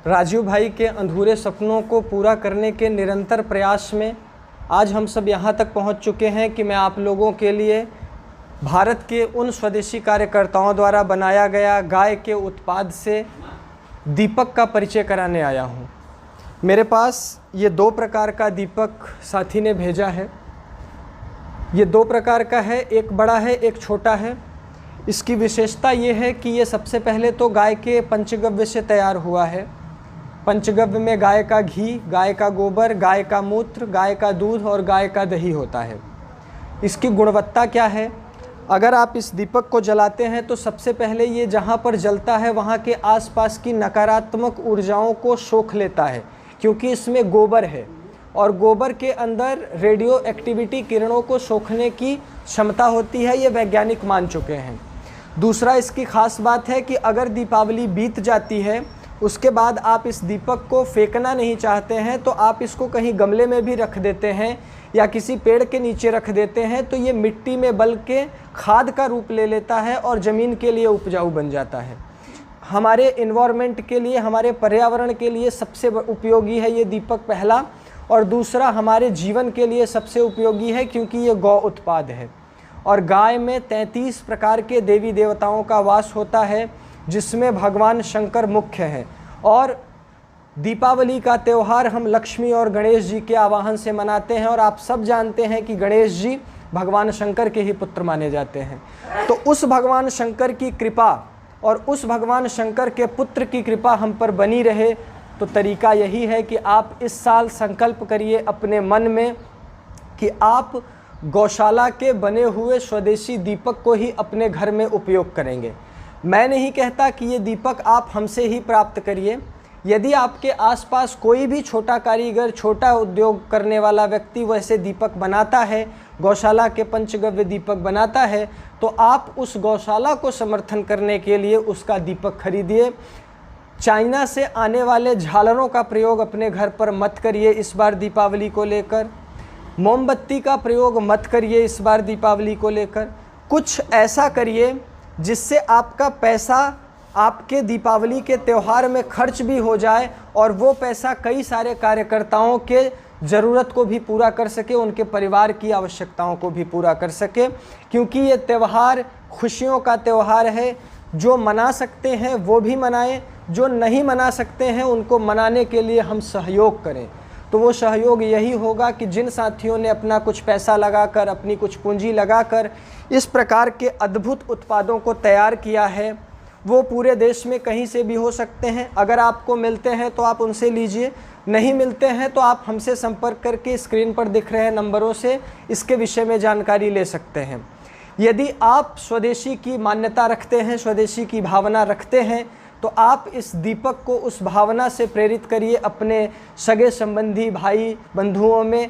राजीव भाई के अधूरे सपनों को पूरा करने के निरंतर प्रयास में आज हम सब यहाँ तक पहुँच चुके हैं कि मैं आप लोगों के लिए भारत के उन स्वदेशी कार्यकर्ताओं द्वारा बनाया गया गाय के उत्पाद से दीपक का परिचय कराने आया हूँ। मेरे पास ये दो प्रकार का दीपक साथी ने भेजा है। ये दो प्रकार का है, एक बड़ा है एक छोटा है। इसकी विशेषता ये है कि ये सबसे पहले तो गाय के पंचगव्य से तैयार हुआ है। पंचगव्य में गाय का घी, गाय का गोबर, गाय का मूत्र, गाय का दूध और गाय का दही होता है। इसकी गुणवत्ता क्या है? अगर आप इस दीपक को जलाते हैं तो सबसे पहले ये जहाँ पर जलता है वहाँ के आसपास की नकारात्मक ऊर्जाओं को सोख लेता है, क्योंकि इसमें गोबर है और गोबर के अंदर रेडियो एक्टिविटी किरणों को सोखने की क्षमता होती है। ये वैज्ञानिक मान चुके हैं। दूसरा इसकी खास बात है कि अगर दीपावली बीत जाती है उसके बाद आप इस दीपक को फेंकना नहीं चाहते हैं तो आप इसको कहीं गमले में भी रख देते हैं या किसी पेड़ के नीचे रख देते हैं तो ये मिट्टी में बल के खाद का रूप ले लेता है और ज़मीन के लिए उपजाऊ बन जाता है। हमारे इन्वायरमेंट के लिए, हमारे पर्यावरण के लिए सबसे उपयोगी है ये दीपक, पहला। और दूसरा हमारे जीवन के लिए सबसे उपयोगी है क्योंकि ये गौ उत्पाद है और गाय में 33 प्रकार के देवी देवताओं का वास होता है, जिसमें भगवान शंकर मुख्य है। और दीपावली का त्यौहार हम लक्ष्मी और गणेश जी के आवाहन से मनाते हैं और आप सब जानते हैं कि गणेश जी भगवान शंकर के ही पुत्र माने जाते हैं। तो उस भगवान शंकर की कृपा और उस भगवान शंकर के पुत्र की कृपा हम पर बनी रहे, तो तरीका यही है कि आप इस साल संकल्प करिए अपने मन में कि आप गौशाला के बने हुए स्वदेशी दीपक को ही अपने घर में उपयोग करेंगे। मैं नहीं कहता कि ये दीपक आप हमसे ही प्राप्त करिए। यदि आपके आसपास कोई भी छोटा कारीगर, छोटा उद्योग करने वाला व्यक्ति वैसे दीपक बनाता है, गौशाला के पंचगव्य दीपक बनाता है, तो आप उस गौशाला को समर्थन करने के लिए उसका दीपक खरीदिए। चाइना से आने वाले झालरों का प्रयोग अपने घर पर मत करिए इस बार दीपावली को लेकर। मोमबत्ती का प्रयोग मत करिए इस बार दीपावली को लेकर। कुछ ऐसा करिए जिससे आपका पैसा आपके दीपावली के त्यौहार में खर्च भी हो जाए और वो पैसा कई सारे कार्यकर्ताओं के ज़रूरत को भी पूरा कर सके, उनके परिवार की आवश्यकताओं को भी पूरा कर सके। क्योंकि ये त्यौहार खुशियों का त्यौहार है। जो मना सकते हैं वो भी मनाएं, जो नहीं मना सकते हैं उनको मनाने के लिए हम सहयोग करें। तो वो सहयोग यही होगा कि जिन साथियों ने अपना कुछ पैसा लगाकर, अपनी कुछ पूंजी लगाकर इस प्रकार के अद्भुत उत्पादों को तैयार किया है, वो पूरे देश में कहीं से भी हो सकते हैं। अगर आपको मिलते हैं तो आप उनसे लीजिए, नहीं मिलते हैं तो आप हमसे संपर्क करके स्क्रीन पर दिख रहे नंबरों से इसके विषय में जानकारी ले सकते हैं। यदि आप स्वदेशी की मान्यता रखते हैं, स्वदेशी की भावना रखते हैं, तो आप इस दीपक को उस भावना से प्रेरित करिए अपने सगे संबंधी भाई बंधुओं में,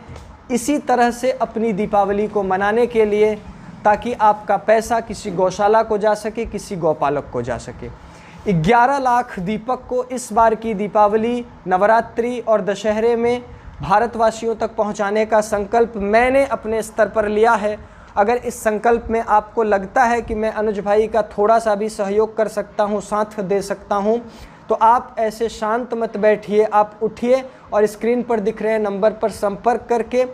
इसी तरह से अपनी दीपावली को मनाने के लिए, ताकि आपका पैसा किसी गौशाला को जा सके, किसी गौपालक को जा सके। 11 लाख दीपक को इस बार की दीपावली, नवरात्रि और दशहरे में भारतवासियों तक पहुंचाने का संकल्प मैंने अपने स्तर पर लिया है। अगर इस संकल्प में आपको लगता है कि मैं अनुज भाई का थोड़ा सा भी सहयोग कर सकता हूं, साथ दे सकता हूं, तो आप ऐसे शांत मत बैठिए, आप उठिए और स्क्रीन पर दिख रहे नंबर पर संपर्क करके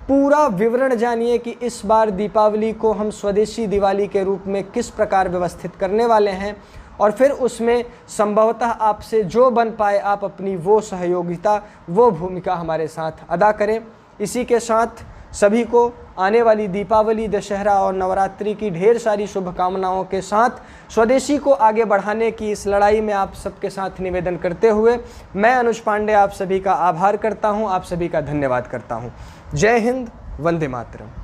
पूरा विवरण जानिए कि इस बार दीपावली को हम स्वदेशी दिवाली के रूप में किस प्रकार व्यवस्थित करने वाले हैं। और फिर उसमें संभवतः आपसे जो बन पाए आप अपनी वो सहयोगिता, वो भूमिका हमारे साथ अदा करें। इसी के साथ सभी को आने वाली दीपावली, दशहरा और नवरात्रि की ढेर सारी शुभकामनाओं के साथ स्वदेशी को आगे बढ़ाने की इस लड़ाई में आप सबके साथ निवेदन करते हुए मैं अनुज पांडे आप सभी का आभार करता हूं, आप सभी का धन्यवाद करता हूं। जय हिंद, वंदे मातरम।